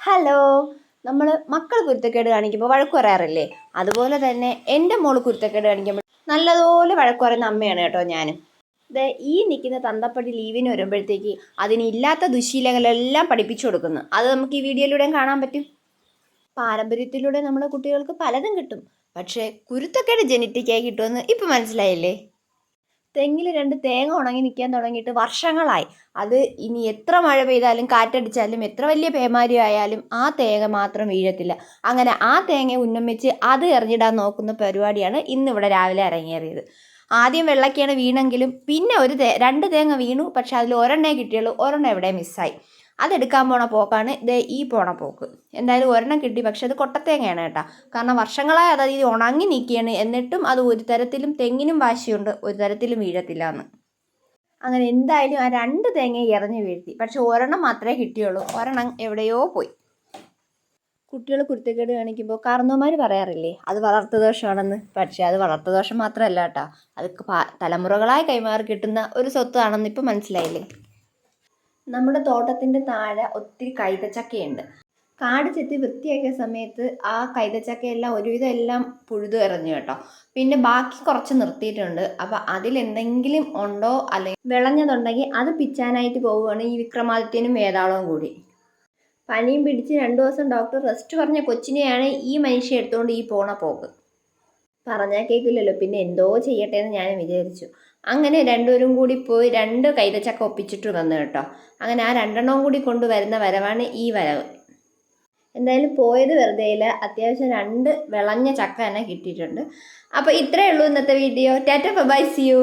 Hello. നമ്മൾ മക്കൾ കുരുത്തക്കേട് കാണിക്കുമ്പോൾ വഴക്ക് പറയാറില്ലേ? അതുപോലെ തന്നെ എൻ്റെ മോള് കുരുത്തക്കേട് കാണിക്കുമ്പോൾ നല്ലതുപോലെ വഴക്ക് പറയുന്ന അമ്മയാണ് കേട്ടോ ഞാനും. ഈ നിൽക്കുന്ന തന്തപ്പടി ലീവിന് വരുമ്പോഴത്തേക്ക് അതിനില്ലാത്ത ദുശീലങ്ങളെല്ലാം പഠിപ്പിച്ചു കൊടുക്കുന്നു. അത് നമുക്ക് ഈ വീഡിയോയിലൂടെയും കാണാൻ പറ്റും. പാരമ്പര്യത്തിലൂടെ നമ്മുടെ കുട്ടികൾക്ക് പലതും കിട്ടും, പക്ഷേ കുരുത്തക്കേട് ജനറ്റിക്കായി കിട്ടുമെന്ന് ഇപ്പം മനസ്സിലായില്ലേ? തെങ്ങിൽ 2 തേങ്ങ ഉണങ്ങി നിൽക്കാൻ തുടങ്ങിയിട്ട് വർഷങ്ങളായി. അത് ഇനി എത്ര മഴ പെയ്താലും കാറ്റടിച്ചാലും എത്ര വലിയ പേമാരി ആയാലും ആ തേങ്ങ മാത്രം വീഴത്തില്ല. അങ്ങനെ ആ തേങ്ങ ഉന്നം വെച്ച് അത് എറിഞ്ഞിടാൻ നോക്കുന്ന പരിപാടിയാണ് ഇന്നിവിടെ രാവിലെ അരങ്ങേറിയത്. ആദ്യം വെള്ളയ്ക്കാണ് വീണെങ്കിലും പിന്നെ 2 തേങ്ങ വീണു. പക്ഷെ അതിൽ ഒരെണ്ണേ കിട്ടിയുള്ളൂ. ഒരെണ്ണം എവിടെ മിസ്സായി. അതെടുക്കാൻ പോണ പോക്കാണ് ഈ പോണ പോക്ക്. എന്തായാലും ഒരെണ്ണം കിട്ടി, പക്ഷെ അത് കൊട്ടത്തേങ്ങയാണ് കേട്ടോ. കാരണം വർഷങ്ങളായി അത് ഇത് ഉണങ്ങി നിൽക്കുകയാണ്. എന്നിട്ടും അത് ഒരു തരത്തിലും തെങ്ങിനും വാശിയുണ്ട്, ഒരു തരത്തിലും വീഴത്തില്ല എന്ന്. അങ്ങനെ എന്തായാലും ആ 2 തേങ്ങ എറിഞ്ഞ് വീഴ്ത്തി. പക്ഷെ ഒരെണ്ണം മാത്രമേ കിട്ടിയുള്ളൂ. ഒരെണ്ണം എവിടെയോ പോയി. കുട്ടികൾ കുരുത്തക്കേട് കാണിക്കുമ്പോൾ കാരണവന്മാർ പറയാറില്ലേ അത് വളർത്തുദോഷമാണെന്ന്. പക്ഷേ അത് വളർത്തുദോഷം മാത്രമല്ല കേട്ടോ, അത് തലമുറകളായി കൈമാറി കിട്ടുന്ന ഒരു സ്വത്താണെന്ന് ഇപ്പം മനസ്സിലായില്ലേ? നമ്മുടെ തോട്ടത്തിൻ്റെ താഴെ ഒത്തിരി കൈതച്ചക്കയുണ്ട്. കാട് ചെത്തി വൃത്തിയാക്കിയ സമയത്ത് ആ കൈതച്ചക്കയെല്ലാം ഒരുവിധം എല്ലാം പുഴുതു എറിഞ്ഞു കേട്ടോ. പിന്നെ ബാക്കി കുറച്ച് നിർത്തിയിട്ടുണ്ട്. അപ്പം അതിലെന്തെങ്കിലും ഉണ്ടോ അല്ലെങ്കിൽ വിളഞ്ഞതുണ്ടെങ്കിൽ അത് പിച്ചാനായിട്ട് പോവുകയാണ് ഈ വിക്രമാദിത്യനും വേതാളവും കൂടി. പനിയും പിടിച്ച് 2 ദിവസം ഡോക്ടർ റെസ്റ്റ് പറഞ്ഞ കൊച്ചിനെയാണ് ഈ മനുഷ്യ എടുത്തുകൊണ്ട് ഈ പോണ പോക്ക്. പറഞ്ഞാൽ കേൾക്കില്ലല്ലോ, പിന്നെ എന്തോ ചെയ്യട്ടെ എന്ന് ഞാൻ വിചാരിച്ചു. അങ്ങനെ രണ്ടുപേരും കൂടി പോയി 2 കൈതച്ചക്ക ഒപ്പിച്ചിട്ട് വന്നു കേട്ടോ. അങ്ങനെ ആ 2 എണ്ണവും കൂടി കൊണ്ടുവരുന്ന വരവാണ് ഈ വരവ്. എന്തായാലും പോയത് വെറുതെയില്ല. അത്യാവശ്യം 2 വിളഞ്ഞ ചക്ക തന്നെ കിട്ടിയിട്ടുണ്ട്. അപ്പോൾ ഇത്രയേ ഉള്ളൂ ഇന്നത്തെ video. Tata bye, see U.